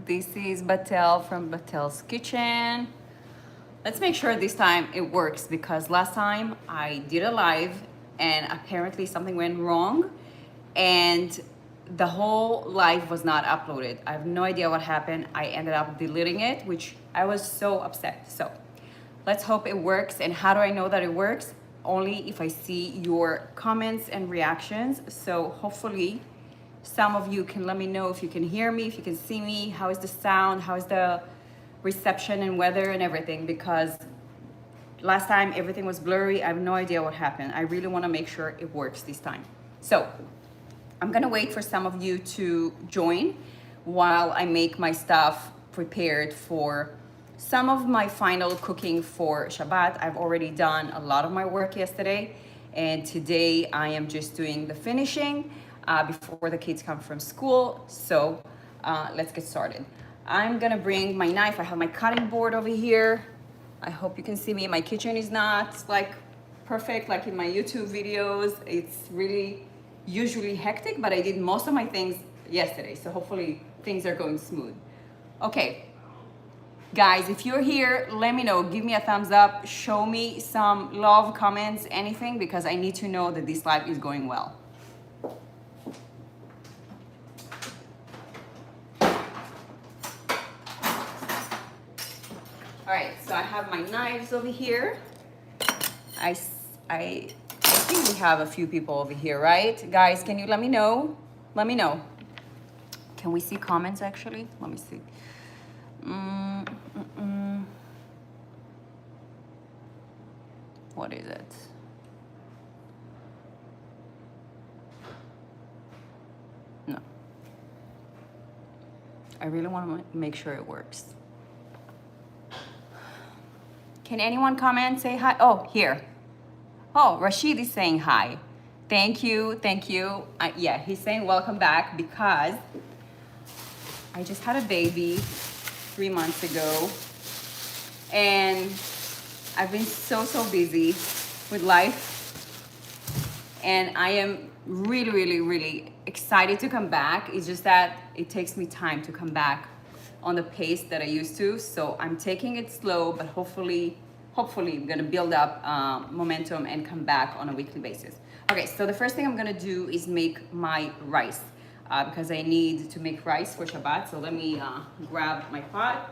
This is Batel from Batel's Kitchen. Let's make sure this time it works because last time I did a live and apparently something went wrong and the whole live was not uploaded. I have no idea what happened. I ended up deleting it, which I was so upset. So let's hope it works. And how do I know that it works? Only if I see your comments and reactions. So hopefully some of you can let me know if you can hear me, if you can see me, how is the sound, how is the reception and weather and everything, because last time everything was blurry. I have no idea what happened. I really want to make sure it works this time. So I'm gonna wait for some of you to join while I make my stuff prepared for some of my final cooking for Shabbat. I've already done a lot of my work yesterday, and today I am just doing the finishing before the kids come from school. So let's get started. I'm gonna bring my knife. I have my cutting board over here. I hope you can see me. My kitchen is not like perfect like in my YouTube videos. It's really usually hectic, but I did most of my things yesterday, so hopefully things are going smooth. Okay, guys, if you're here, let me know. Give me a thumbs up. Show me some love, comments, anything, because I need to know that this live is going well. All right, so I have my knives over here. I think we have a few people over here, right? Guys, can you let me know? Let me know. Can we see comments actually? Let me see. What is it? No. I really want to make sure it works. Can anyone comment, say hi? Oh, here. Oh, Rashid is saying hi. Thank you, thank you. Yeah, he's saying welcome back because I just had a baby 3 months ago and I've been so busy with life, and I am really excited to come back. It's just that it takes me time to come back on the pace that I used to. So I'm taking it slow, but hopefully I'm gonna build up momentum and come back on a weekly basis. Okay, so the first thing I'm gonna do is make my rice because I need to make rice for Shabbat. So let me grab my pot.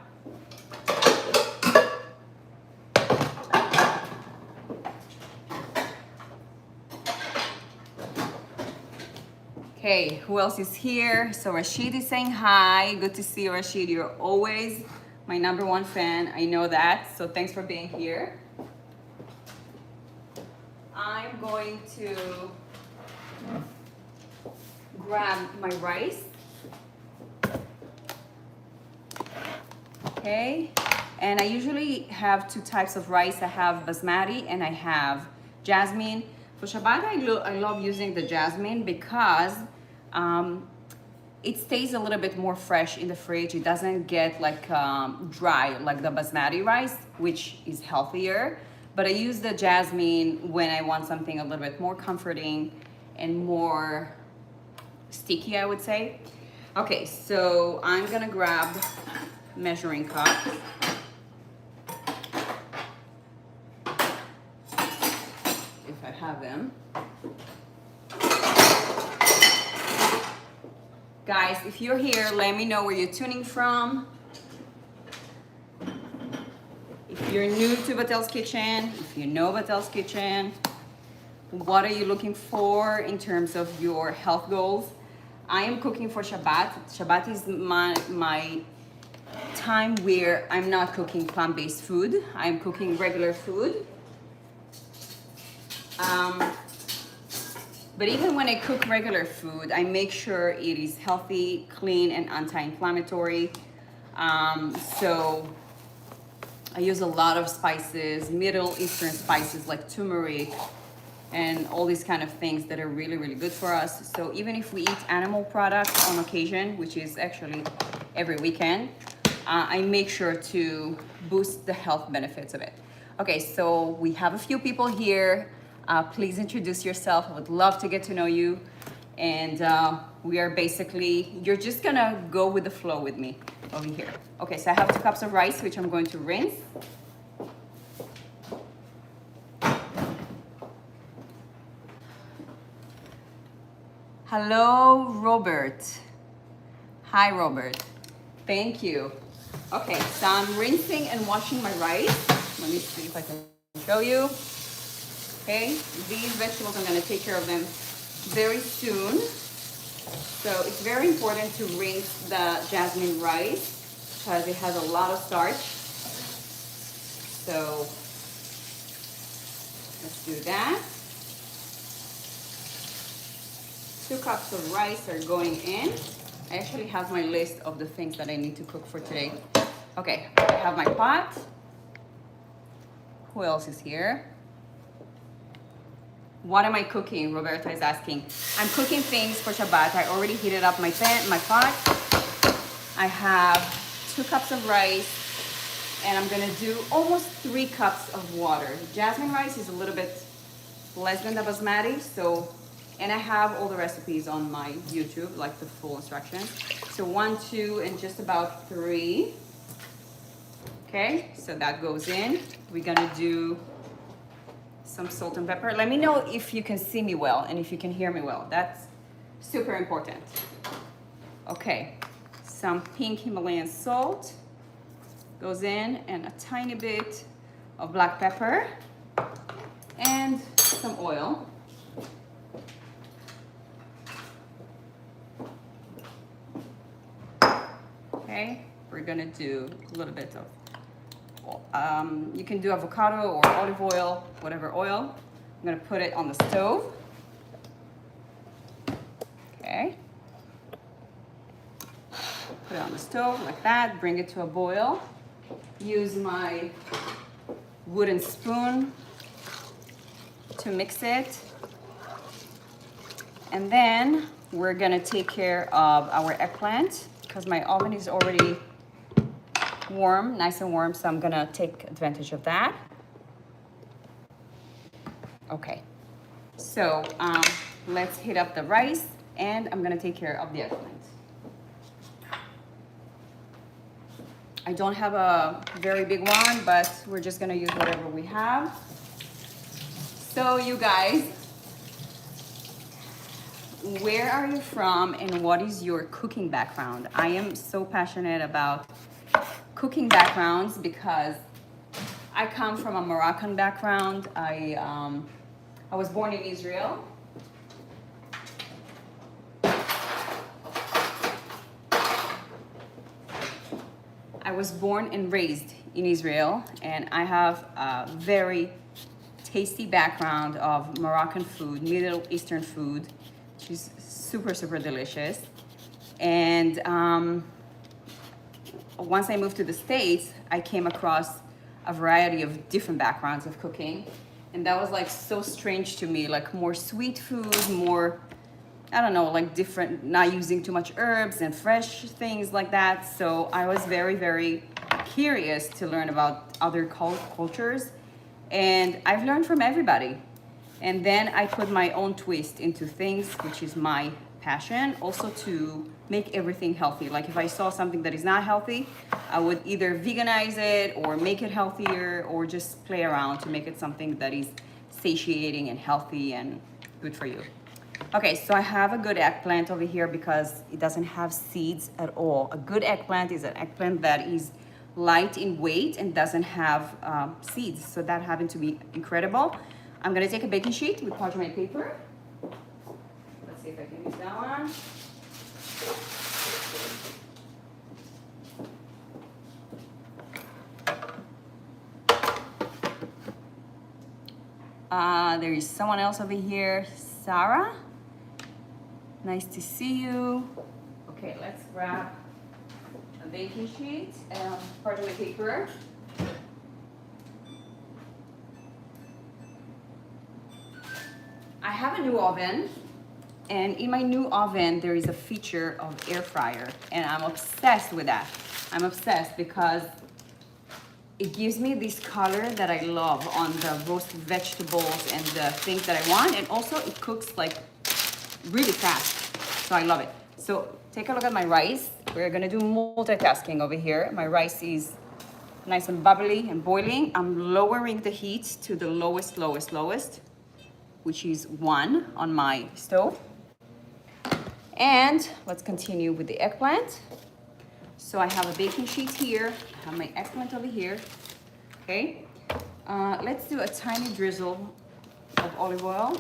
Okay, who else is here? So Rashid is saying hi. Good to see you, Rashid. You're always my #1 fan. I know that. So thanks for being here. I'm going to grab my rice. Okay, and I usually have 2 types of rice. I have basmati and I have jasmine. For Shabbat, I love using the jasmine because it stays a little bit more fresh in the fridge. It doesn't get like dry like the basmati rice, which is healthier. But I use the jasmine when I want something a little bit more comforting and more sticky, I would say. Okay, so I'm gonna grab measuring cup. If I have them. Guys, if you're here, let me know where you're tuning from. If you're new to Batel's Kitchen, if you know Batel's Kitchen, what are you looking for in terms of your health goals? I am cooking for Shabbat. Shabbat is my time where I'm not cooking plant-based food. I'm cooking regular food. But even when I cook regular food, I make sure it is healthy, clean, and anti-inflammatory. So I use a lot of spices, Middle Eastern spices like turmeric and all these kind of things that are really good for us. So even if we eat animal products on occasion, which is actually every weekend, I make sure to boost the health benefits of it. Okay, so we have a few people here. Please introduce yourself. I would love to get to know you. And we are basically, you're just gonna go with the flow with me over here. Okay, so I have 2 cups of rice, which I'm going to rinse. Hello, Robert. Hi, Robert. Thank you. Okay, so I'm rinsing and washing my rice. Let me see if I can show you. Okay, these vegetables, I'm gonna take care of them very soon. So it's very important to rinse the jasmine rice because it has a lot of starch. So let's do that. 2 cups of rice are going in. I actually have my list of the things that I need to cook for today. Okay, I have my pot. Who else is here? What am I cooking? Roberta is asking. I'm cooking things for Shabbat. I already heated up my pot. I have 2 cups of rice, and I'm gonna do almost 3 cups of water. Jasmine rice is a little bit less than the basmati, so, and I have all the recipes on my YouTube, like the full instructions. So 1, 2, and just about 3. Okay, so that goes in. We're gonna do some salt and pepper. Let me know if you can see me well and if you can hear me well. That's super important. Okay, some pink Himalayan salt goes in, and a tiny bit of black pepper and some oil. Okay, we're gonna do a little bit of you can do avocado or olive oil, whatever oil. I'm gonna put it on the stove. Okay. Put it on the stove like that, bring it to a boil. Use my wooden spoon to mix it. And then we're gonna take care of our eggplant because my oven is already warm, nice and warm, so I'm gonna take advantage of that. Okay, so let's heat up the rice, and I'm gonna take care of the eggplant. I don't have a very big one, but we're just gonna use whatever we have. So you guys, where are you from and what is your cooking background? I am so passionate about cooking backgrounds because I come from a Moroccan background. I was born in Israel. I was born and raised in Israel, and I have a very tasty background of Moroccan food, Middle Eastern food, which is super, super delicious. And once I moved to the States, I came across a variety of different backgrounds of cooking. And that was like so strange to me, like more sweet food, more, I don't know, like different, not using too much herbs and fresh things like that. So I was very, very curious to learn about other cultures. And I've learned from everybody. And then I put my own twist into things, which is my passion, also to make everything healthy. Like if I saw something that is not healthy, I would either veganize it or make it healthier or just play around to make it something that is satiating and healthy and good for you. Okay, so I have a good eggplant over here because it doesn't have seeds at all. A good eggplant is an eggplant that is light in weight and doesn't have seeds. So that happened to be incredible. I'm gonna take a baking sheet with parchment paper. Let's see if I can use that one. There is someone else over here, Sarah. Nice to see you. Okay, let's grab a baking sheet and parchment paper. I have a new oven, and in my new oven there is a feature of air fryer, and I'm obsessed with that. I'm obsessed because it gives me this color that I love on the roasted vegetables and the things that I want, and also it cooks like really fast. So I love it. So take a look at my rice. We're gonna do multitasking over here. My rice is nice and bubbly and boiling. I'm lowering the heat to the lowest, which is 1 on my stove. And let's continue with the eggplant. So I have a baking sheet here. I have my eggplant over here. Okay. Let's do a tiny drizzle of olive oil.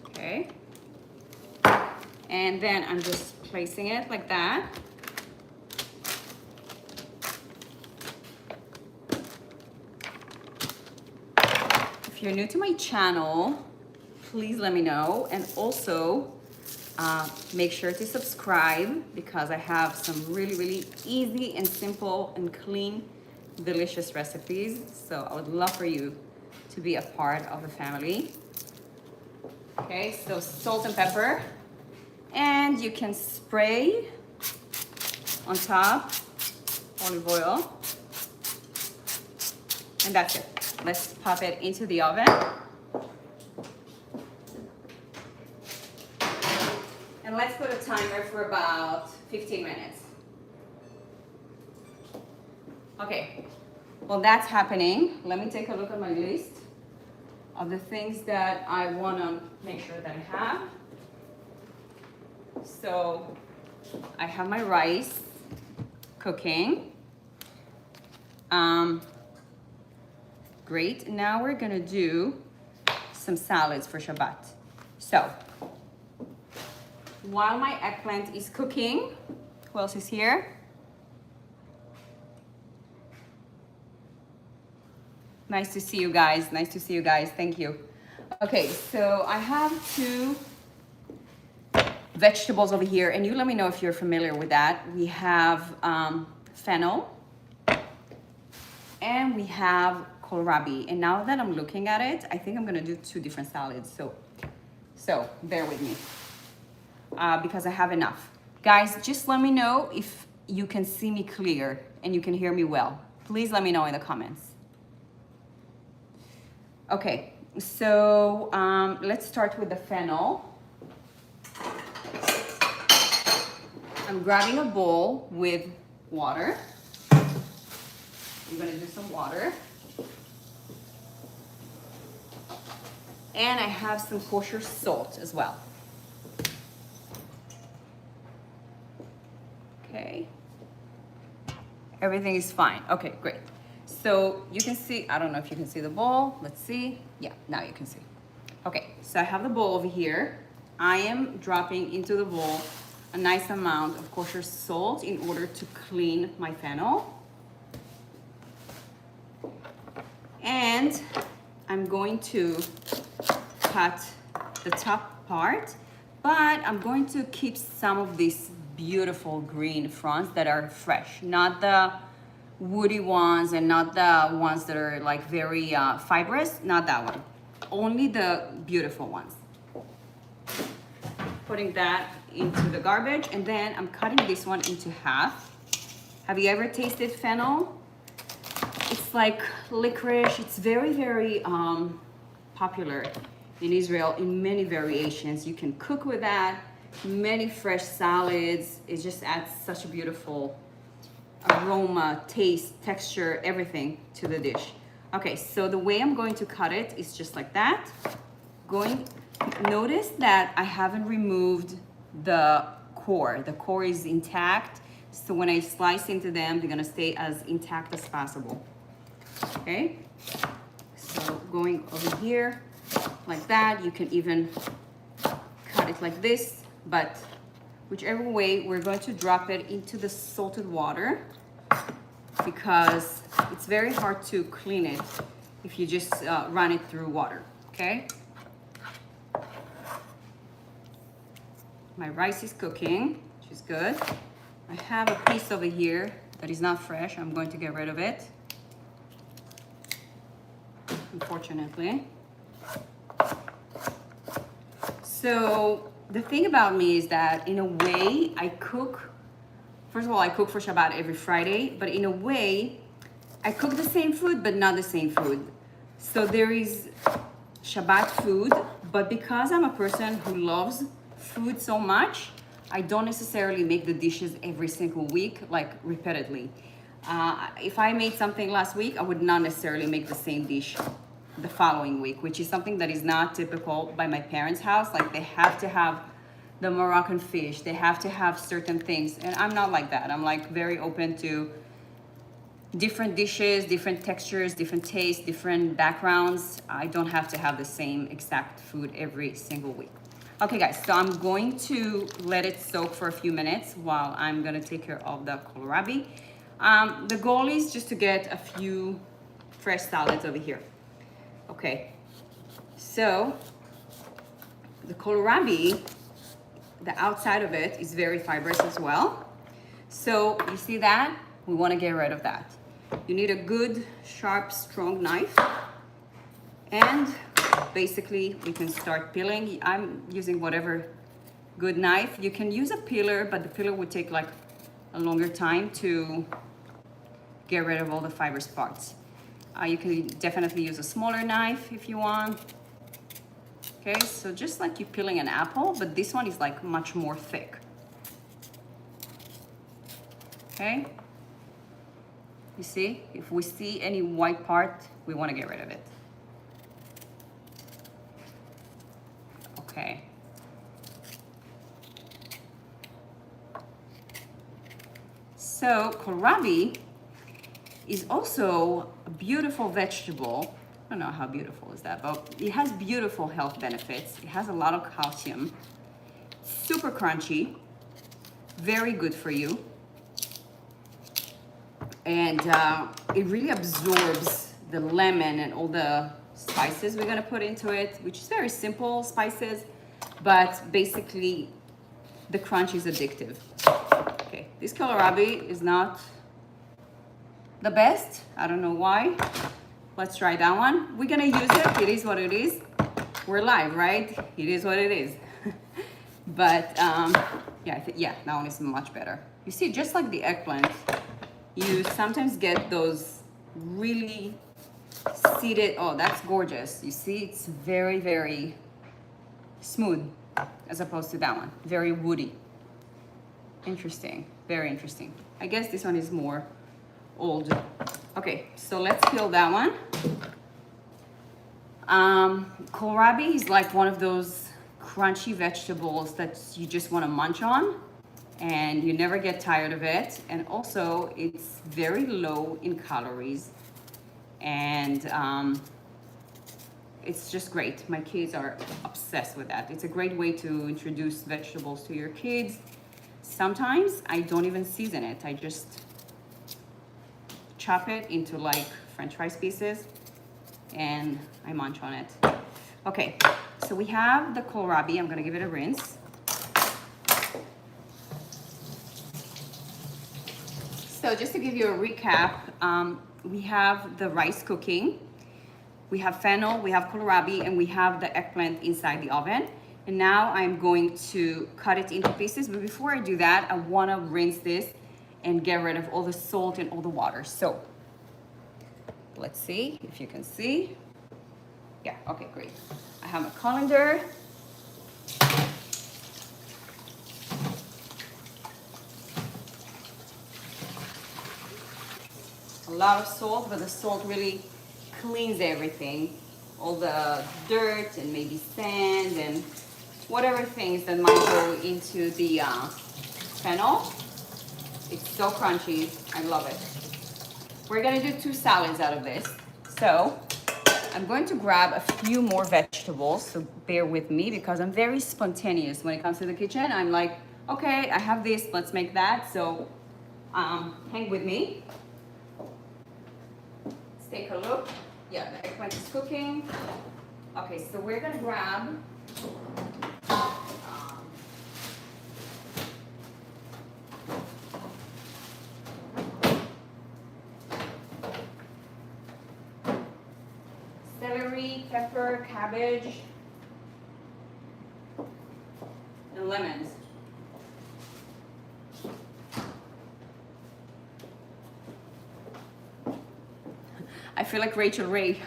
Okay. And then I'm just placing it like that. If you're new to my channel, please let me know. And also make sure to subscribe because I have some really easy and simple and clean, delicious recipes. So I would love for you to be a part of the family. Okay, so salt and pepper. And you can spray on top olive oil. And that's it. Let's pop it into the oven. And let's put a timer for about 15 minutes. Okay, well that's happening. Let me take a look at my list of the things that I want to make sure that I have. So I have my rice cooking. Great, now we're gonna do some salads for Shabbat. So while my eggplant is cooking, who else is here? Nice to see you guys. Nice to see you guys. Thank you. Okay, so I have 2 vegetables over here, and you let me know if you're familiar with that. We have fennel, and we have kohlrabi. And now that I'm looking at it, I think I'm gonna do 2 different salads. So bear with me because I have enough. Guys, just let me know if you can see me clear and you can hear me well. Please let me know in the comments. Okay, so let's start with the fennel. I'm grabbing a bowl with water. I'm gonna do some water. And I have some kosher salt as well. Okay. Everything is fine. Okay, great. So you can see, I don't know if you can see the bowl. Let's see. Yeah, now you can see. Okay, so I have the bowl over here. I am dropping into the bowl a nice amount of kosher salt in order to clean my fennel. And I'm going to cut the top part, but I'm going to keep some of these beautiful green fronds that are fresh, not the woody ones and not the ones that are like very fibrous, not that one. Only the beautiful ones. Putting that into the garbage, and then I'm cutting this one into half. Have you ever tasted fennel? It's like licorice. It's very popular in Israel in many variations. You can cook with that, many fresh salads. It just adds such a beautiful aroma, taste, texture, everything to the dish. Okay, so the way I'm going to cut it is just like that. Notice that I haven't removed the core. The core is intact, so when I slice into them, they're gonna stay as intact as possible. Okay, so going over here like that. You can even cut it like this, but whichever way, we're going to drop it into the salted water because it's very hard to clean it if you just run it through water. Okay, my rice is cooking, which is good. I have a piece over here that is not fresh. I'm going to get rid of it, unfortunately. So the thing about me is that in a way I cook, first of all, I cook for Shabbat every Friday, but in a way I cook the same food but not the same food. So there is Shabbat food, but because I'm a person who loves food so much, I don't necessarily make the dishes every single week, like repeatedly. If I made something last week, I would not necessarily make the same dish the following week, which is something that is not typical by my parents' house. Like they have to have the Moroccan fish, they have to have certain things, and I'm not like that. I'm like very open to different dishes, different textures, different tastes, different backgrounds. I don't have to have the same exact food every single week. Okay guys, so I'm going to let it soak for a few minutes while I'm gonna take care of the kohlrabi. The goal is just to get a few fresh salads over here. Okay, so the kohlrabi, the outside of it is very fibrous as well. So you see that? We wanna get rid of that. You need a good, sharp, strong knife. And basically we can start peeling. I'm using whatever good knife. You can use a peeler, but the peeler would take like a longer time to get rid of all the fibrous parts. You can definitely use a smaller knife if you want. Okay, so just like you're peeling an apple, but this one is like much more thick. Okay. You see, if we see any white part, we want to get rid of it. Okay. So kohlrabi is also a beautiful vegetable. I don't know how beautiful is that, but it has beautiful health benefits. It has a lot of calcium, super crunchy, very good for you. And it really absorbs the lemon and all the spices we're gonna put into it, which is very simple spices, but basically the crunch is addictive. Okay, this kohlrabi is not the best. I don't know why. Let's try that one. We're gonna use it. It is what it is. We're live, right? It is what it is. But yeah, that one is much better. You see, just like the eggplant, you sometimes get those really seeded, oh, that's gorgeous. You see, it's very, very smooth as opposed to that one. Very woody. Interesting, very interesting. I guess this one is more old. Okay, so let's peel that one. Kohlrabi is like one of those crunchy vegetables that you just want to munch on and you never get tired of it. And also it's very low in calories and it's just great. My kids are obsessed with that. It's a great way to introduce vegetables to your kids. Sometimes I don't even season it. I just chop it into like French fries pieces and I munch on it. Okay, so we have the kohlrabi. I'm gonna give it a rinse. So just to give you a recap, we have the rice cooking, we have fennel, we have kohlrabi, and we have the eggplant inside the oven. And now I'm going to cut it into pieces. But before I do that, I wanna rinse this and get rid of all the salt and all the water. So let's see if you can see. Yeah, okay, great. I have a colander. A lot of salt, but the salt really cleans everything. All the dirt and maybe sand and whatever things that might go into the fennel. It's so crunchy, I love it. We're gonna do 2 salads out of this. So I'm going to grab a few more vegetables, so bear with me because I'm very spontaneous when it comes to the kitchen. I'm like, okay, I have this, let's make that. So hang with me. Let's take a look. Yeah, the eggplant is cooking. Okay, so we're gonna grab celery, pepper, cabbage, and lemons. I feel like Rachel Ray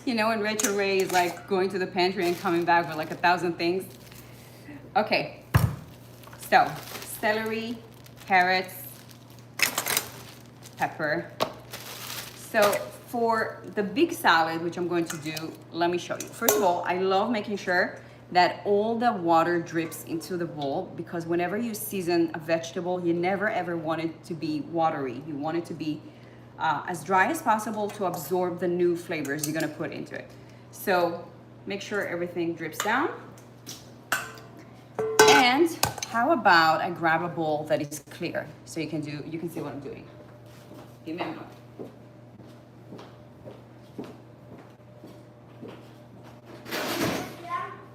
You know, when Rachel Ray is like going to the pantry and coming back with like 1,000 things. Okay, so celery, carrots, pepper. So for the big salad, which I'm going to do, let me show you. First of all, I love making sure that all the water drips into the bowl, because whenever you season a vegetable, you never ever want it to be watery. You want it to be as dry as possible to absorb the new flavors you're gonna put into it. So make sure everything drips down. And how about I grab a bowl that is clear so you can see what I'm doing. Give me a moment.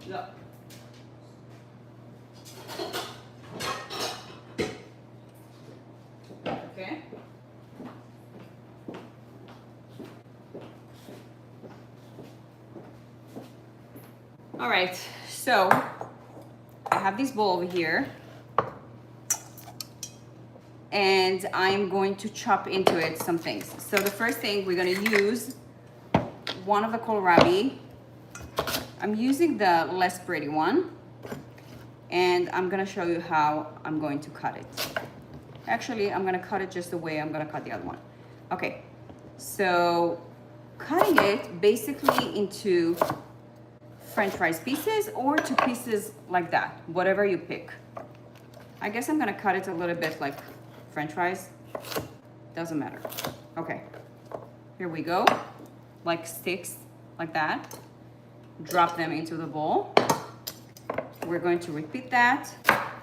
Look. Okay. All right, so I have this bowl over here, and I'm going to chop into it some things. So the first thing, we're gonna use one of the kohlrabi. I'm using the less pretty one, and I'm gonna show you how I'm going to cut it. Actually, I'm gonna cut it just the way I'm gonna cut the other one. Okay, so cutting it basically into French fries pieces or to pieces like that, whatever you pick. I guess I'm gonna cut it a little bit like French fries. Doesn't matter. Okay, here we go. Like sticks, like that. Drop them into the bowl. We're going to repeat that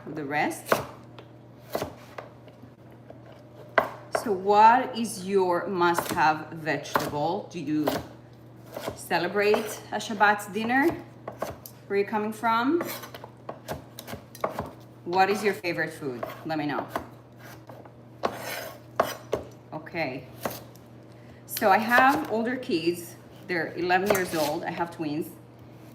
with the rest. So what is your must-have vegetable? Do you celebrate a Shabbat dinner? Where are you coming from? What is your favorite food? Let me know. Okay. So I have older kids. They're 11 years old. I have twins.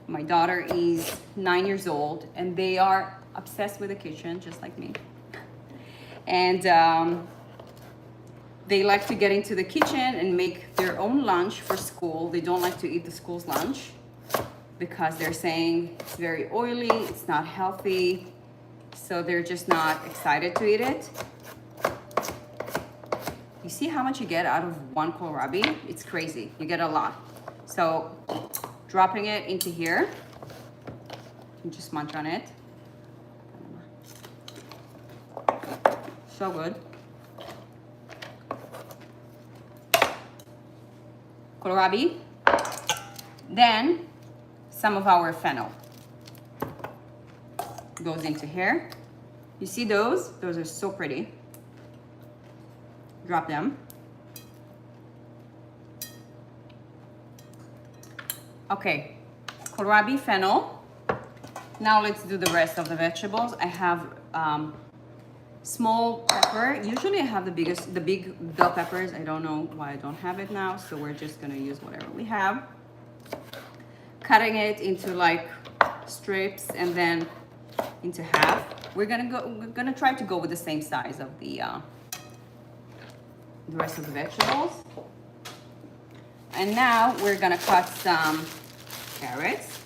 My daughter is 9 years old, and they are obsessed with the kitchen, just like me. And they like to get into the kitchen and make their own lunch for school. They don't like to eat the school's lunch because they're saying it's very oily, it's not healthy, so they're just not excited to eat it. You see how much you get out of one kohlrabi? It's crazy, you get a lot. So dropping it into here, you just munch on it. So good. Kohlrabi, then some of our fennel goes into here. You see those? Those are so pretty. Drop them. Okay, kohlrabi, fennel. Now let's do the rest of the vegetables. I have small pepper. Usually I have the big bell peppers. I don't know why I don't have it now, so we're just gonna use whatever we have. Cutting it into like strips and then into half. We're gonna try to go with the same size of the rest of the vegetables. And now we're gonna cut some carrots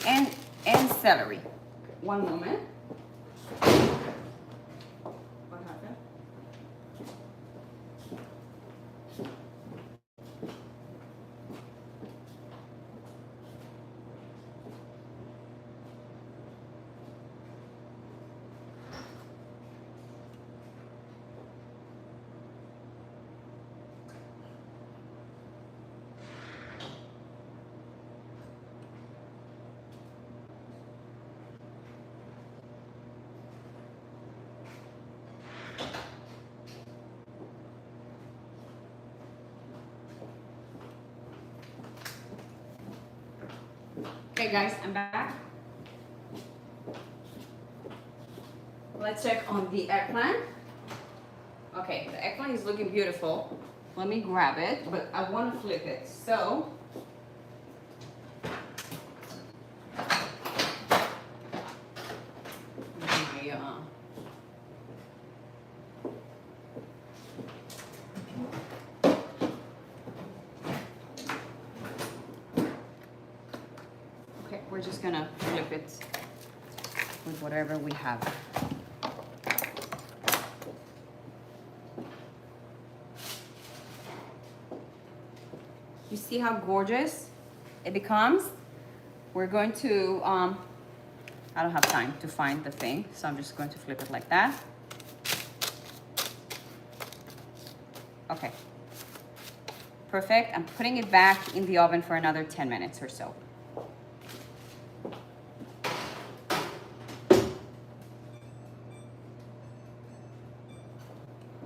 and celery. One moment. What happened? Okay guys, I'm back. Let's check on the eggplant. Okay, the eggplant is looking beautiful. Let me grab it, but I want to flip it. So we're just gonna flip it with whatever we have. You see how gorgeous it becomes? We're going to, I don't have time to find the thing, so I'm just going to flip it like that. Okay. Perfect. I'm putting it back in the oven for another 10 minutes or so.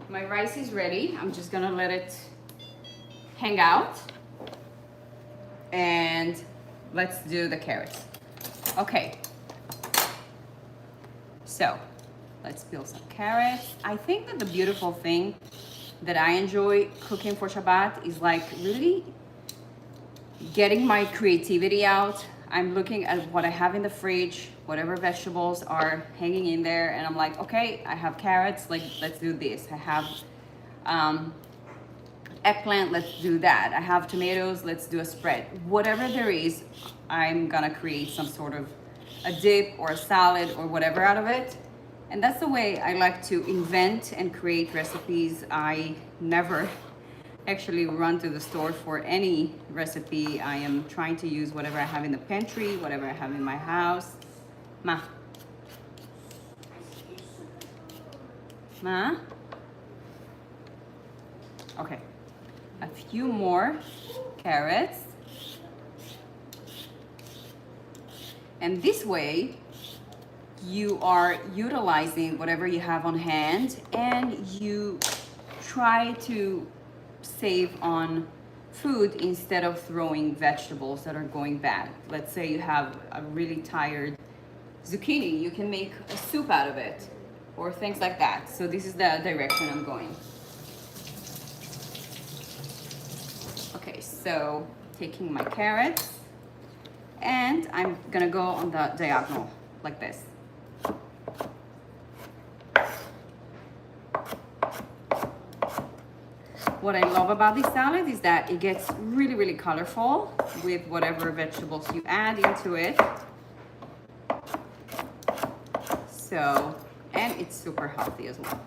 My rice is ready. I'm just gonna let it hang out. And let's do the carrots. Okay. So let's peel some carrots. I think that the beautiful thing that I enjoy cooking for Shabbat is like really getting my creativity out. I'm looking at what I have in the fridge, whatever vegetables are hanging in there, and I'm like, okay, I have carrots, like let's do this. I have eggplant, let's do that. I have tomatoes, let's do a spread. Whatever there is, I'm gonna create some sort of a dip or a salad or whatever out of it. And that's the way I like to invent and create recipes. I never actually run to the store for any recipe. I am trying to use whatever I have in the pantry, whatever I have in my house. Ma. Ma? Okay. A few more carrots. And this way, you are utilizing whatever you have on hand and you try to save on food instead of throwing vegetables that are going bad. Let's say you have a really tired zucchini, you can make a soup out of it or things like that. So this is the direction I'm going. Okay, so taking my carrots and I'm gonna go on the diagonal like this. What I love about this salad is that it gets really, really colorful with whatever vegetables you add into it. So, and it's super healthy as well.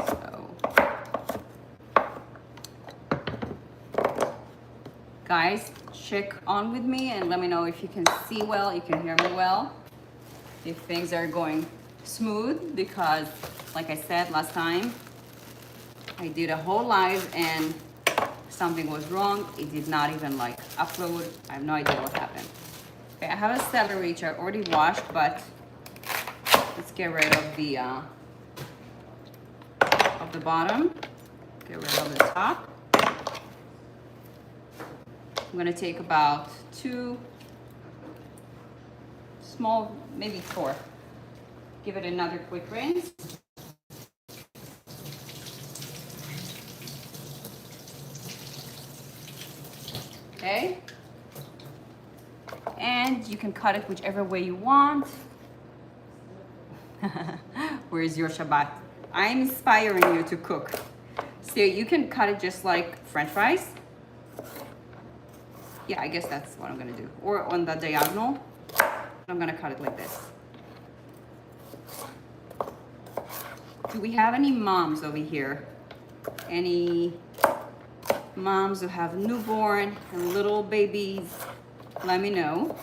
So, guys, check on with me and let me know if you can see well, you can hear me well, if things are going smooth, because like I said last time, I did a whole live and something was wrong. It did not even like upload. I have no idea what happened. Okay, I have a celery which I already washed, but let's get rid of the bottom. Get rid of the top. I'm gonna take about 2 small, maybe 4. Give it another quick rinse. Okay, and you can cut it whichever way you want. Where is your Shabbat? I'm inspiring you to cook. So you can cut it just like French fries. Yeah, I guess that's what I'm gonna do. Or on the diagonal, I'm gonna cut it like this. Do we have any moms over here? Any moms who have newborn and little babies? Let me know.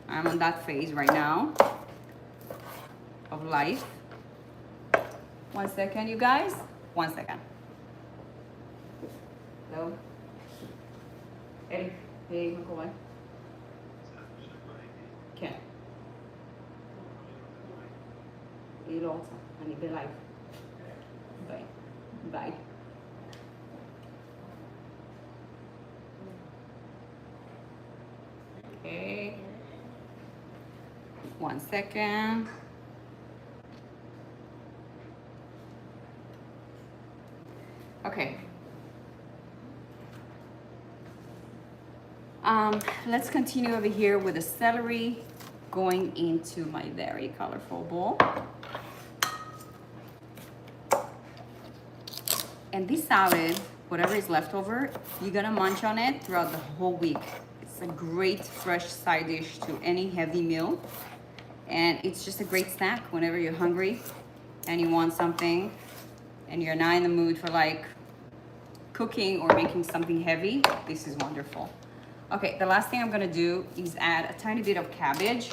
I'm on that phase right now of life. 1 second, you guys. 1 second. Hello. Eric, hey, McCoy. Okay. Ilota, I need the life. Bye. Bye. Okay. 1 second. Okay. Let's continue over here with the celery going into my very colorful bowl. And this salad, whatever is left over, you're gonna munch on it throughout the whole week. It's It's a great fresh side dish to any heavy meal. And it's just a great snack whenever you're hungry and you want something and you're not in the mood for like cooking or making something heavy. This is wonderful. Okay, the last thing I'm gonna do is add a tiny bit of cabbage.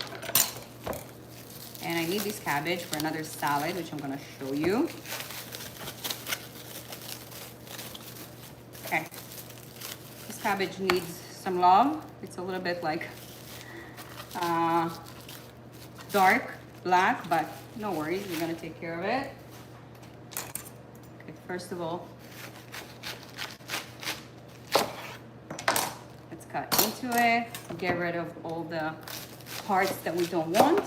And I need this cabbage for another salad, which I'm gonna show you. Okay, this cabbage needs some love. It's a little bit like dark black, but no worries, we're gonna take care of it. Okay, first of all, let's cut into it, get rid of all the parts that we don't want.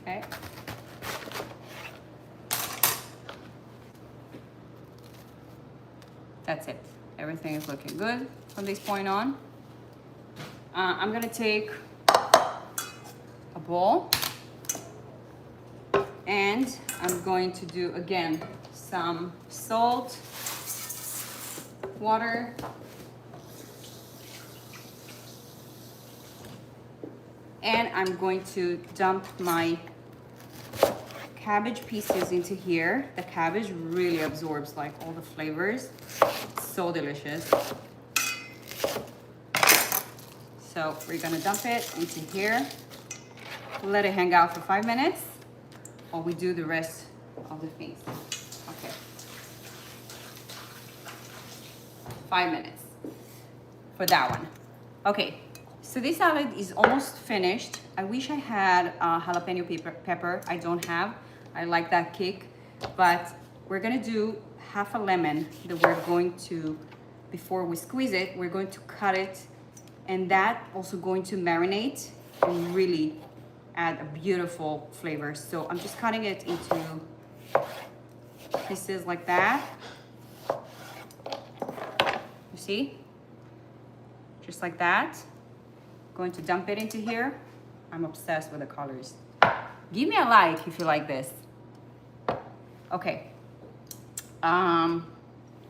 Okay. That's it. Everything is looking good from this point on. I'm gonna take a bowl and I'm going to do again some salt, water, and I'm going to dump my cabbage pieces into here. The cabbage really absorbs like all the flavors. It's so delicious. So we're gonna dump it into here, let it hang out for 5 minutes while we do the rest of the things. Okay. 5 minutes for that one. Okay, so this salad is almost finished. I wish I had jalapeno pepper. I don't have. I like that kick, but we're gonna do half a lemon that we're going to, before we squeeze it, we're going to cut it, and that also going to marinate and really add a beautiful flavor. So I'm just cutting it into pieces like that. You see? Just like that. Going to dump it into here. I'm obsessed with the colors. Give me a like if you like this. Okay.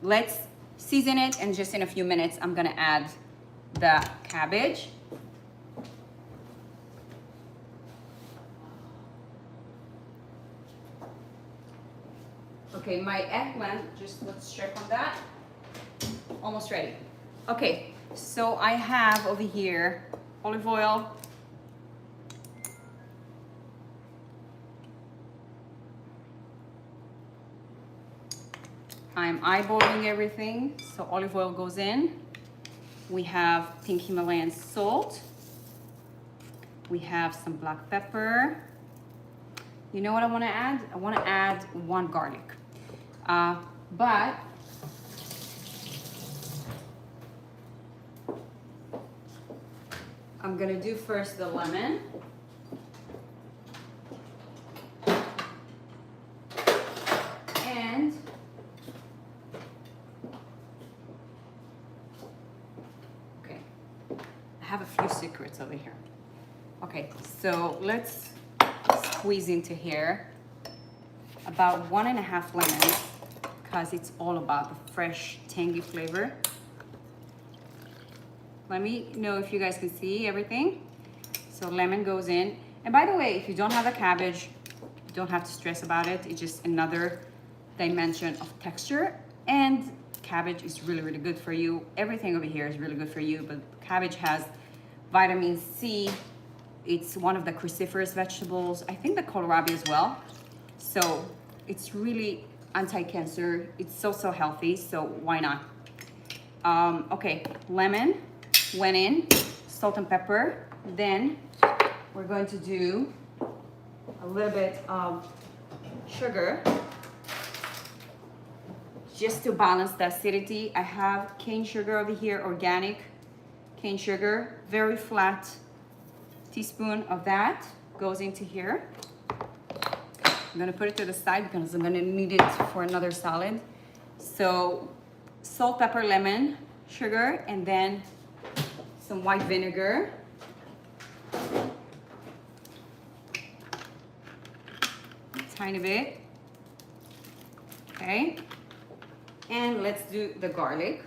Let's season it, and just in a few minutes I'm gonna add the cabbage. Okay, my eggplant, just let's check on that. Almost ready. Okay, so I have over here olive oil. I'm eyeballing everything, so olive oil goes in. We have pink Himalayan salt. We have some black pepper. You know what I want to add? I want to add 1 garlic. But I'm gonna do first the lemon. And okay, I have a few secrets over here. Okay, so let's squeeze into here about 1.5 lemons, because it's all about the fresh, tangy flavor. Let me know if you guys can see everything. So lemon goes in. And by the way, if you don't have a cabbage, you don't have to stress about it. It's just another dimension of texture. And cabbage is really, really good for you. Everything over here is really good for you, but cabbage has vitamin C. It's one of the cruciferous vegetables. I think the kohlrabi as well. So it's really anti-cancer. It's so, so healthy. So why not? Okay, lemon went in, salt and pepper. Then we're going to do a little bit of sugar just to balance the acidity. I have cane sugar over here, organic cane sugar, very flat teaspoon of that goes into here. I'm gonna put it to the side because I'm gonna need it for another salad. So salt, pepper, lemon, sugar, and then some white vinegar. A tiny bit. Okay. I have a few secrets over here. Okay, And let's do the garlic.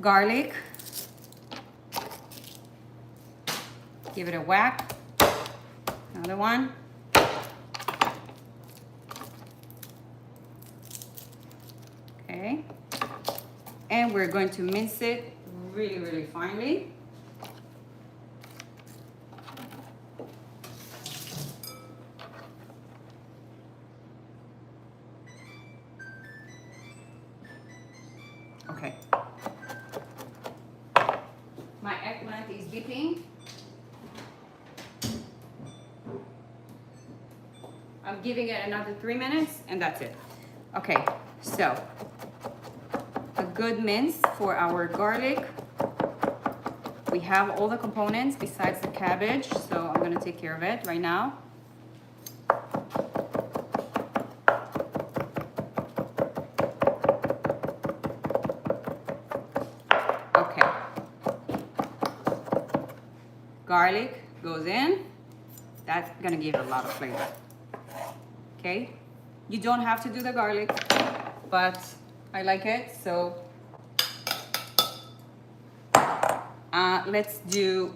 Garlic. Give it a whack. Another one. Okay. And we're going to mince it really, really finely. Okay. My eggplant is beeping. I'm giving it another 3 minutes and that's it. Okay, so a good mince for our garlic. We have all the components besides the cabbage, so I'm gonna take care of it right now. Okay. Garlic goes in. That's gonna give it a lot of flavor. Okay, you don't have to do the garlic, but I like it, so let's do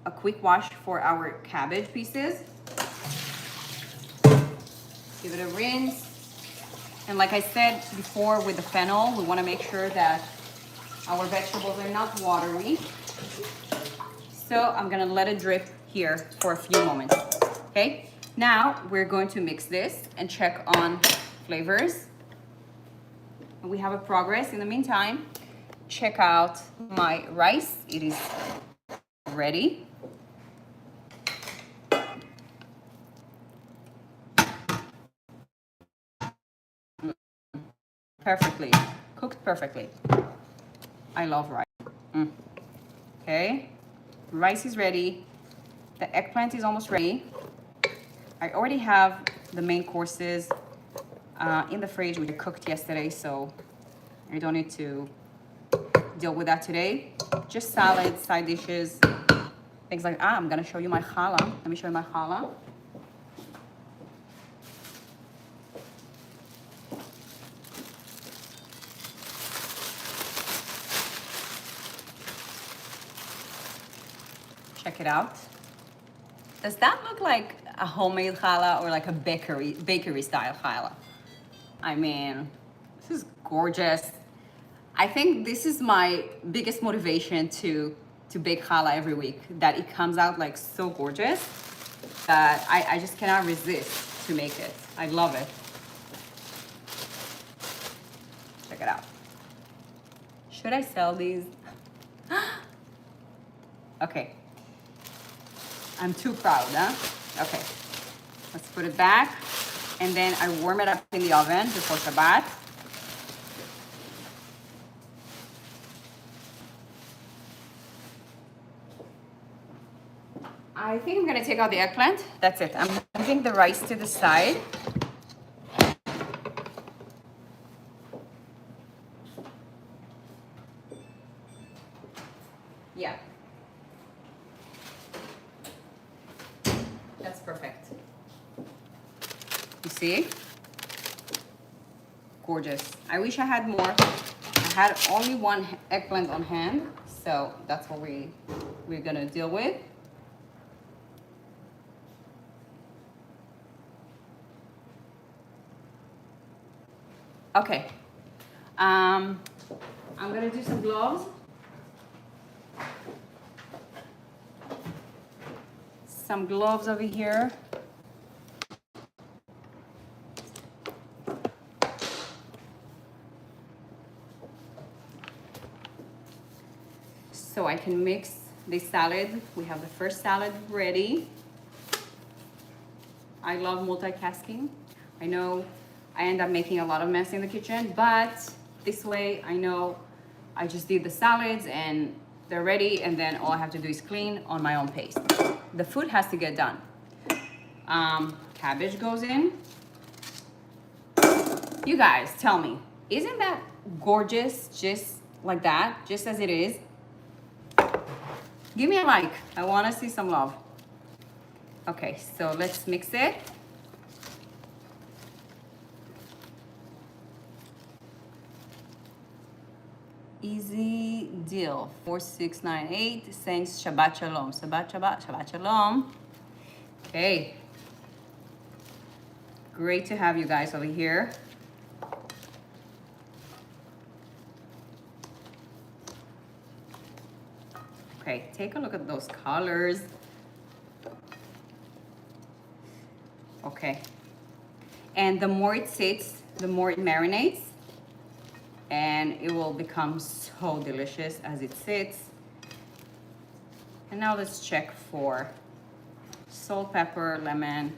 a quick wash for our cabbage pieces. Give it a rinse. And like I said before with the fennel, we want to make sure that our vegetables are not watery. So I'm gonna let it drip here for a few moments, okay? Now we're going to mix this and check on flavors. We have a progress. In the meantime, check out my rice. It is ready. Perfectly, cooked perfectly. I love rice. Okay, rice is ready. The eggplant is almost ready. I already have the main courses in the fridge, which I cooked yesterday, so I don't need to deal with that today. Just salads, side dishes, things like that. I'm gonna show you my challah. Let me show you my challah. Check it out. Does that look like a homemade challah or like a bakery style challah? I mean, this is gorgeous. I think this is my biggest motivation to bake challah every week, that it comes out like so gorgeous that I just cannot resist to make it. I love it. Check it out. Should I sell these? Okay. I'm too proud, huh? Okay, let's put it back. And then I warm it up in the oven before Shabbat. I think I'm gonna take out the eggplant. That's it. I'm moving the rice to the side. Yeah. That's perfect. You see? Gorgeous. I wish I had more. I had only one eggplant on hand, so that's what we're gonna deal with. Okay. I'm gonna do some gloves. Some gloves over here. So I can mix this salad. We have the first salad ready. I love multitasking. I know I end up making a lot of mess in the kitchen, but this way I know I just did the salads and they're ready, and then all I have to do is clean on my own pace. The food has to get done. Cabbage goes in. You guys, tell me, isn't that gorgeous just like that, just as it is? Give me a like. I want to see some love. Okay, so let's mix it. Easy deal. 4698. Thanks. Shabbat shalom. Shabbat shabbat. Shabbat shalom. Okay. Great to have you guys over here. Okay, take a look at those colors. Okay. And the more it sits, the more it marinates. And it will become so delicious as it sits. And now let's check for salt, pepper, lemon,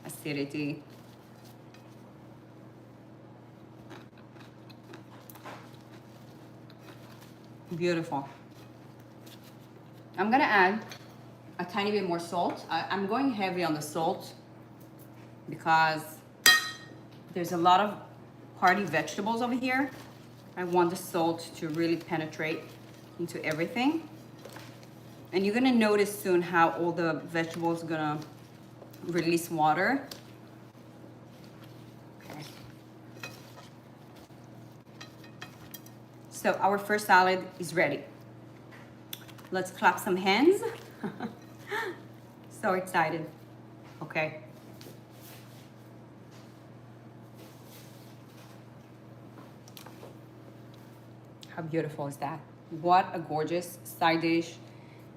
acidity. Beautiful. I'm gonna add a tiny bit more salt. I'm going heavy on the salt because there's a lot of hearty vegetables over here. I want the salt to really penetrate into everything. And you're gonna notice soon how all the vegetables are gonna release water. Okay. So our first salad is ready. Let's clap some hands. So excited. Okay. How beautiful is that? What a gorgeous side dish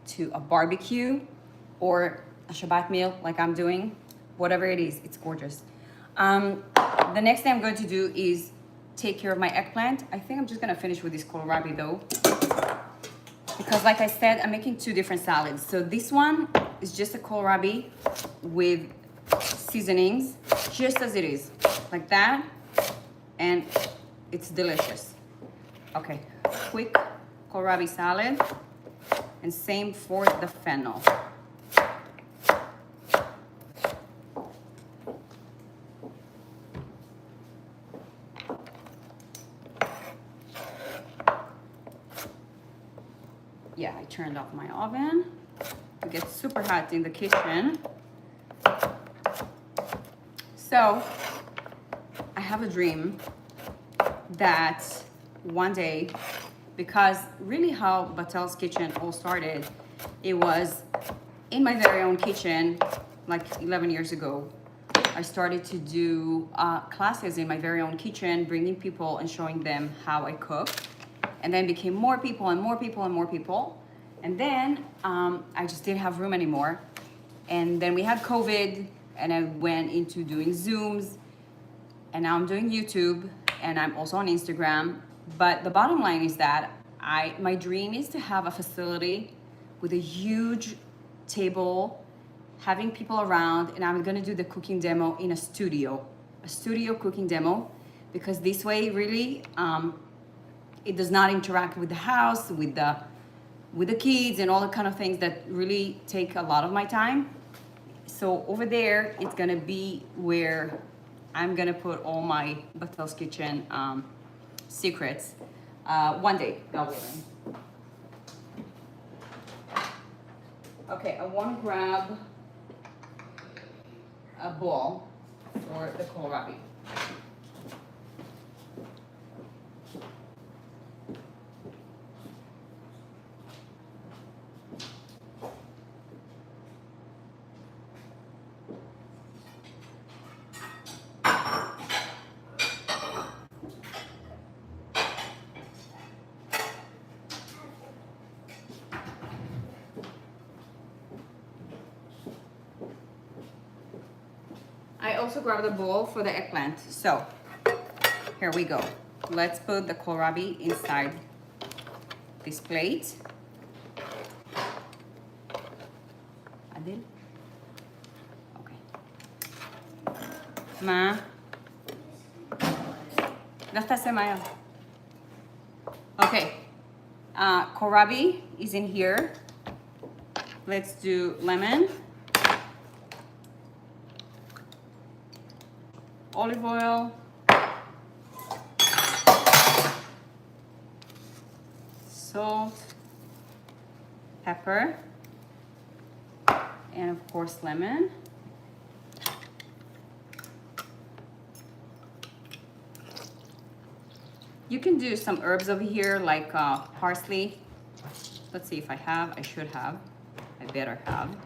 to a barbecue or a Shabbat meal like I'm doing. Whatever it is, it's gorgeous. The next thing I'm going to do is take care of my eggplant. I think I'm just gonna finish with this kohlrabi though. Because like I said, I'm making two different salads. So this one is just a kohlrabi with seasonings, just as it is, like that. And it's delicious. Okay, quick kohlrabi salad, and same for the fennel. Yeah, I turned off my oven. It gets super hot in the kitchen. So, I have a dream that one day, because really how Batel's Kitchen all started, it was in my very own kitchen like 11 years ago. I started to do classes in my very own kitchen, bringing people and showing them how I cook. And then became more people and more people and more people. And then I just didn't have room anymore. And then we had COVID and I went into doing Zooms. And now I'm doing YouTube and I'm also on Instagram. But the bottom line is that my dream is to have a facility with a huge table, having people around, and I'm gonna do the cooking demo in a studio cooking demo, because this way really it does not interact with the house, with the kids and all the kind of things that really take a lot of my time. So over there, it's gonna be where I'm gonna put all my Batel's Kitchen secrets. One day, God willing. Okay, I want to grab a bowl for the kohlrabi. I also grabbed a bowl for the eggplant. So here we go. Let's put the kohlrabi inside this plate. Adil? Okay. Ma? Gasta Maya. Okay. Kohlrabi is in here. Let's do lemon. Olive oil, salt, pepper, and of course lemon. You can do some herbs over here like parsley. Let's see if I have. I should have. I better have.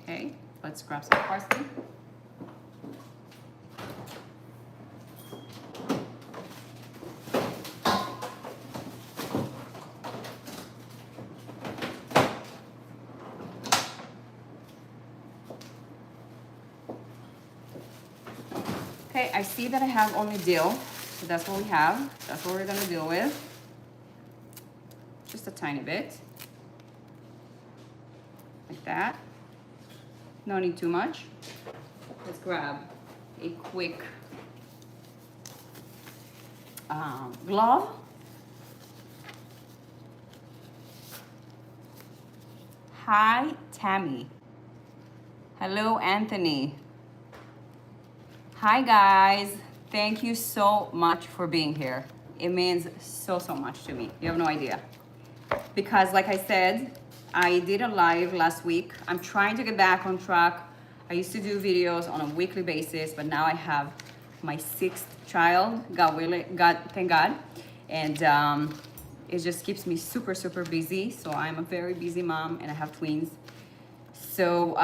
Okay, let's grab some parsley. Okay, I see that I have only dill, so that's what we have. That's what we're gonna deal with. Just a tiny bit, like that. No need too much. Let's grab a quick glove. Hi, Tammy. Hello, Anthony. Hi guys, thank you so much for being here. It means so much to me. You have no idea. Because like I said, I did a live last week. I'm trying to get back on track. I used to do videos on a weekly basis, but now I have my 6th child, God willing, thank God. And it just keeps me super busy. So I'm a very busy mom and I have twins. So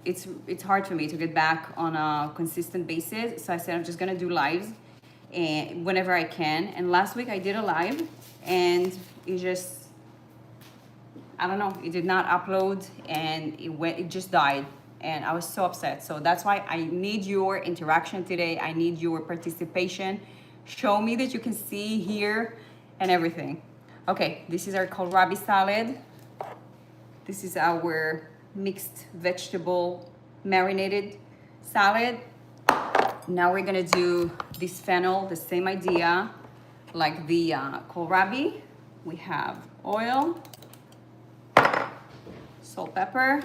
it's hard for me to get back on a consistent basis. So I said I'm just gonna do lives and whenever I can. And last week I did a live and it just, I don't know, it did not upload and it just died. And I was so upset. So that's why I need your interaction today. I need your participation. Show me that you can see, hear, and everything. Okay, this is our kohlrabi salad. This is our mixed vegetable marinated salad. Now we're gonna do this fennel, the same idea like the kohlrabi. We have oil, salt, pepper.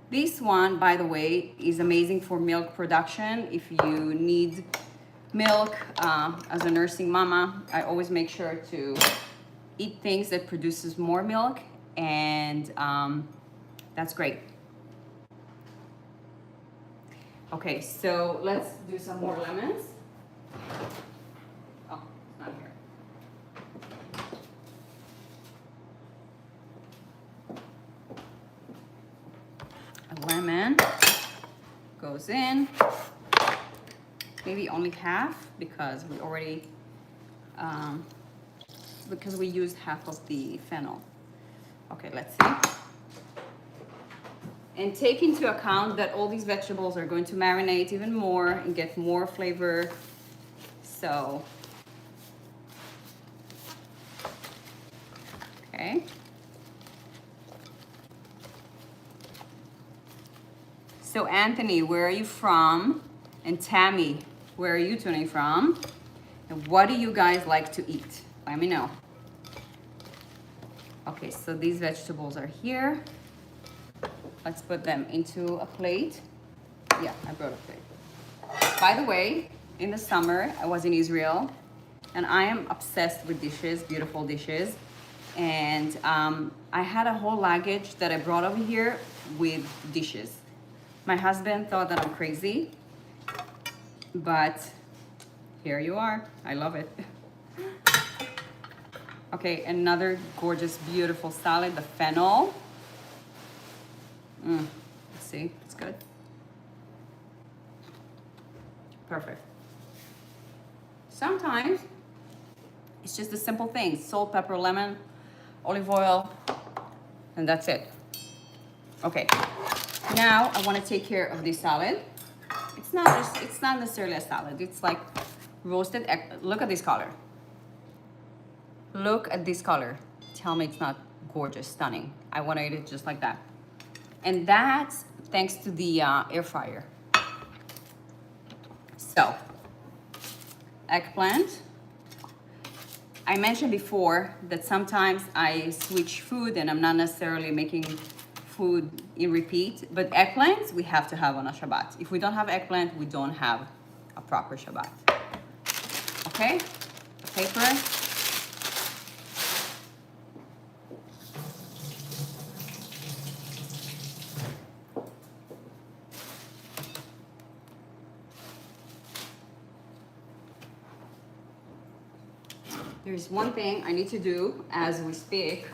This one, by the way, is amazing for milk production. If you need milk as a nursing mama, I always make sure to eat things that produces more milk, and that's great. Okay, so let's do some more lemons. Oh, it's not here. A lemon goes in. Maybe only half because we already, because we used half of the fennel. Okay, let's see. And take into account that all these vegetables are going to marinate even more and get more flavor. So, okay. So Anthony, where are you from? And Tammy, where are you tuning from? And what do you guys like to eat? Let me know. Okay, so these vegetables are here. Let's put them into a plate. Yeah, I brought a plate. By the way, in the summer, I was in Israel and I am obsessed with dishes, beautiful dishes. And I had a whole luggage that I brought over here with dishes. My husband thought that I'm crazy, but here you are. I love it. Okay, another gorgeous, beautiful salad, the fennel. Let's see, it's good. Perfect. Sometimes it's just the simple things: salt, pepper, lemon, olive oil, and that's it. Okay, now I want to take care of this salad. It's not necessarily a salad. It's like roasted egg. Look at this color. Look at this color. Tell me it's not gorgeous, stunning. I want to eat it just like that. And that's thanks to the air fryer. So, eggplant. I mentioned before that sometimes I switch food and I'm not necessarily making food in repeat, but eggplants we have to have on a Shabbat. If we don't have eggplant, we don't have a proper Shabbat. Okay? paper. There's one thing I need to do as we speak.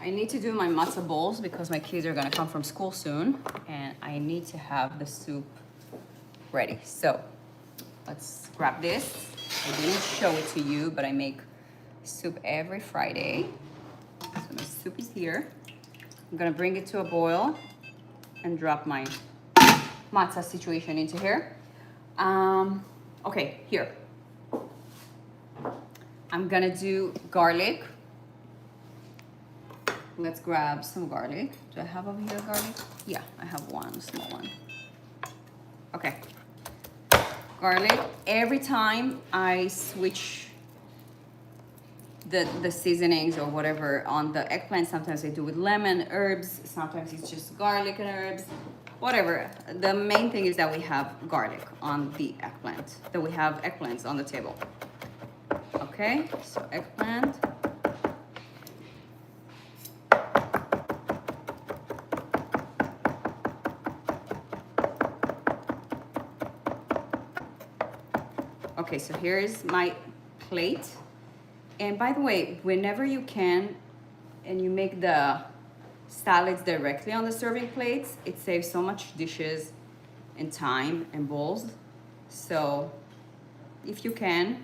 I need to do my matzo bowls because my kids are gonna come from school soon and I need to have the soup ready. So let's grab this. I didn't show it to you, but I make soup every Friday. So my soup is here. I'm gonna bring it to a boil and drop my matzo situation into here. Okay, here. I'm gonna do garlic. Let's grab some garlic. Do I have over here garlic? Yeah, I have one, small one. Okay. Garlic. Every time I switch the seasonings or whatever on the eggplant, sometimes I do with lemon, herbs, sometimes it's just garlic and herbs, whatever. The main thing is that we have garlic on the eggplant, that we have eggplants on the table. Okay, so eggplant. Okay, so here is my plate. And by the way, whenever you can, and you make the salads directly on the serving plates, it saves so much dishes and time and bowls. So if you can,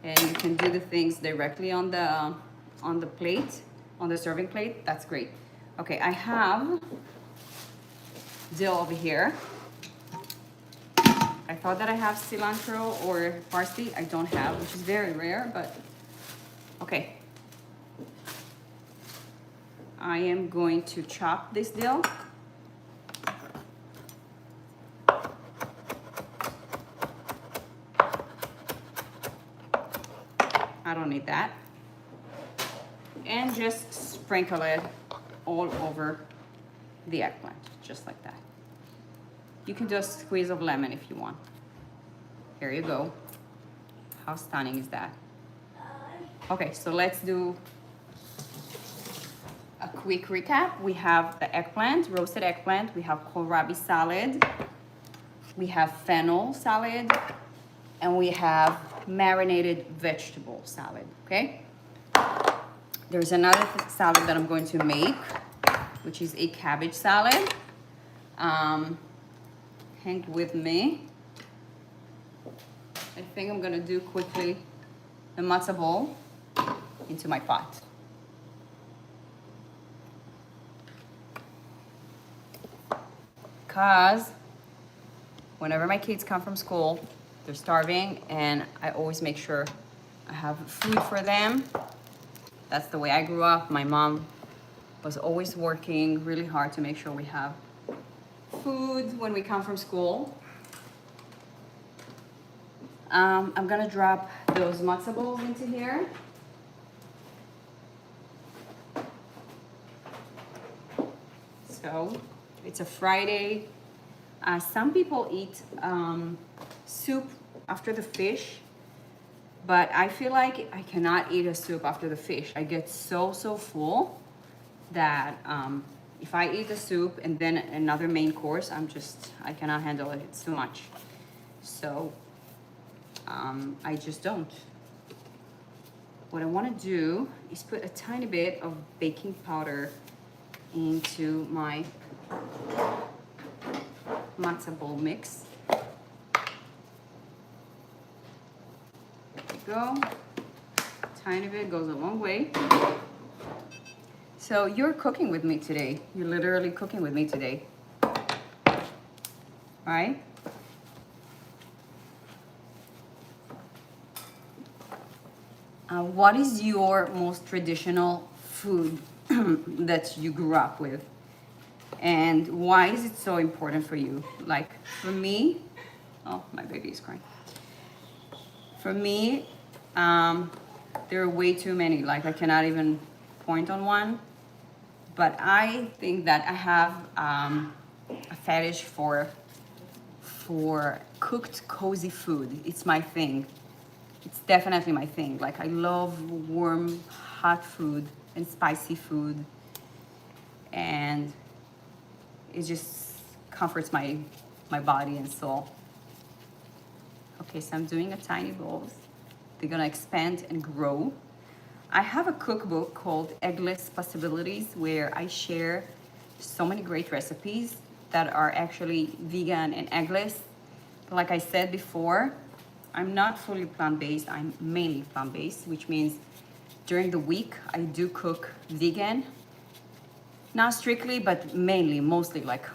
and you can do the things directly on the plate, on the serving plate, that's great. Okay, I have dill over here. I thought that I have cilantro or parsley. I don't have, which is very rare, but okay. I am going to chop this dill. I don't need that. And just sprinkle it all over the eggplant, just like that. You can do a squeeze of lemon if you want. Here you go. How stunning is that? Okay, so let's do a quick recap. We have the eggplant, roasted eggplant. We have kohlrabi salad. We have fennel salad. And we have marinated vegetable salad, okay? There's another salad that I'm going to make, which is a cabbage salad. Hang with me. I think I'm gonna do quickly the matzo ball into my pot. Because whenever my kids come from school, they're starving and I always make sure I have food for them. That's the way I grew up. My mom was always working really hard to make sure we have food when we come from school. I'm gonna drop those matzo balls into here. So it's a Friday. Some people eat soup after the fish, but I feel like I cannot eat a soup after the fish. I get so full that if I eat the soup and then another main course, I cannot handle it. It's too much. So I just don't. What I want to do is put a tiny bit of baking powder into my matzo ball mix. There we go. Tiny bit goes a long way. So you're cooking with me today. You're literally cooking with me today. All right? What is your most traditional food that you grew up with? And why is it so important for you? Like for me, oh, my baby is crying. For me, there are way too many. Like I cannot even point on one. But I think that I have a fetish for cooked, cozy food. It's my thing. It's definitely my thing. Like I love warm, hot food and spicy food, and it just comforts my body and soul. Okay, so I'm doing a tiny bowls. They're gonna expand and grow. I have a cookbook called Eggless Possibilities where I share so many great recipes that are actually vegan and eggless. But like I said before, I'm not fully plant-based, I'm mainly plant-based, which means during the week I do cook vegan. Not strictly, but mainly, mostly like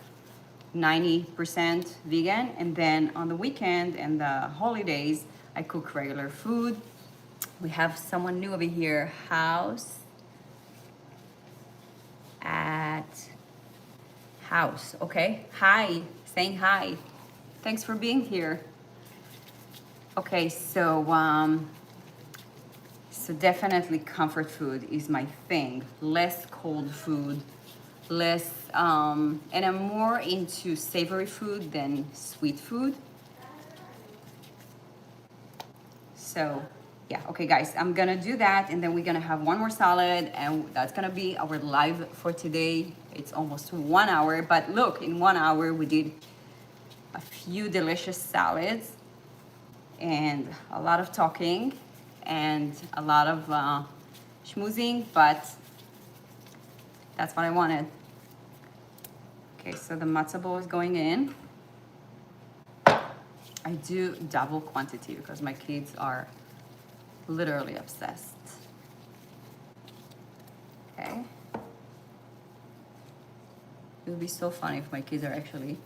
90% vegan. And then on the weekend and the holidays, I cook regular food. We have someone new over here, house at house. Okay, hi, saying hi. Thanks for being here. Okay, so definitely comfort food is my thing. Less cold food, less, and I'm more into savory food than sweet food. So yeah, okay guys, I'm gonna do that and then we're gonna have one more salad and that's gonna be our live for today. It's almost 1 hour, but look, in 1 hour we did a few delicious salads and a lot of talking and a lot of schmoozing, but that's what I wanted. Okay, so the matzo ball is going in. I do double quantity because my kids are literally obsessed. Okay. It would be so funny if my kids are actually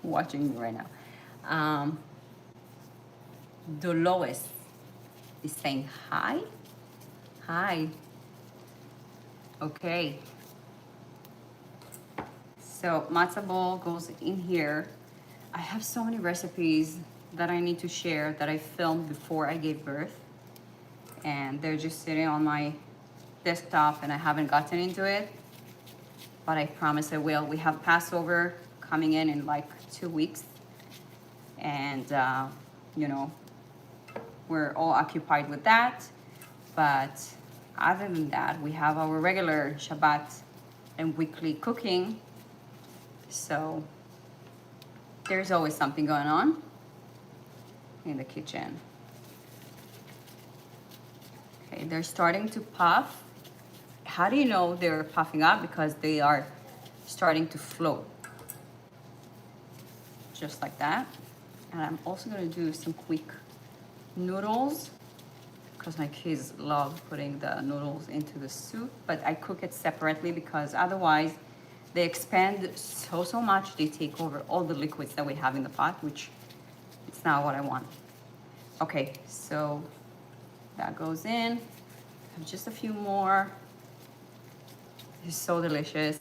watching me right now. Dolores is saying hi. Hi. Okay. So matzo ball goes in here. I have so many recipes that I need to share that I filmed before I gave birth. And they're just sitting on my desktop and I haven't gotten into it. But I promise I will. We have Passover coming in like 2 weeks. And, you know, we're all occupied with that. But other than that, we have our regular Shabbat and weekly cooking. So there's always something going on in the kitchen. Okay, they're starting to puff. How do you know they're puffing up? Because they are starting to float. Just like that. And I'm also gonna do some quick noodles because my kids love putting the noodles into the soup, but I cook it separately because otherwise they expand so much, they take over all the liquids that we have in the pot, which it's not what I want. Okay, so that goes in. Just a few more. It's so delicious.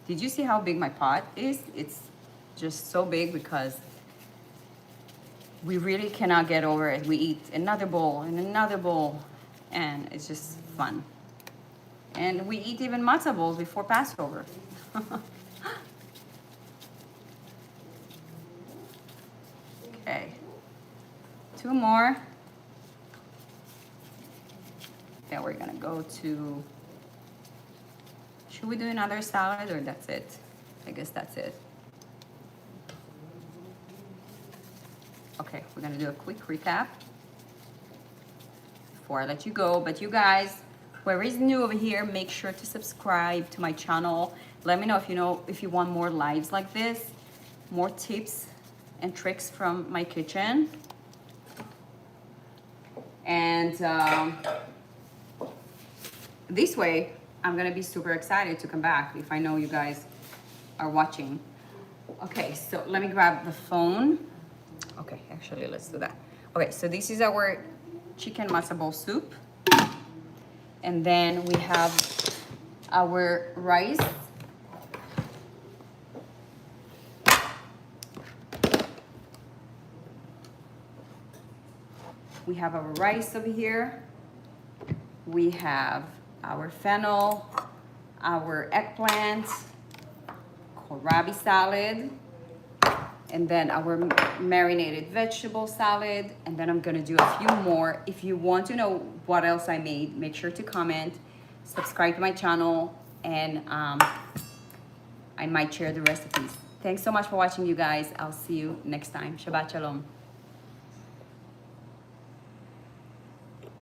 Did you see how big my pot is? It's just so big because we really cannot get over it. We eat another bowl and another bowl, and it's just fun. And we eat even matzo bowls before Passover. Okay, 2 more. Then we're gonna go to, should we do another salad or that's it? I guess that's it. Okay, we're gonna do a quick recap before I let you go. But you guys, whoever is new over here, make sure to subscribe to my channel. Let me know if you want more lives like this, more tips and tricks from my kitchen. And this way, I'm gonna be super excited to come back if I know you guys are watching. Okay, so let me grab the phone. Okay, actually, let's do that. Okay, so this is our chicken matzo ball soup. And then we have our rice. We have our rice over here. We have our fennel, our eggplant, kohlrabi salad, and then our marinated vegetable salad, and then I'm gonna do a few more. If you want to know what else I made, make sure to comment, subscribe to my channel, and I might share the recipes. Thanks so much for watching, you guys. I'll see you next time. Shabbat Shalom.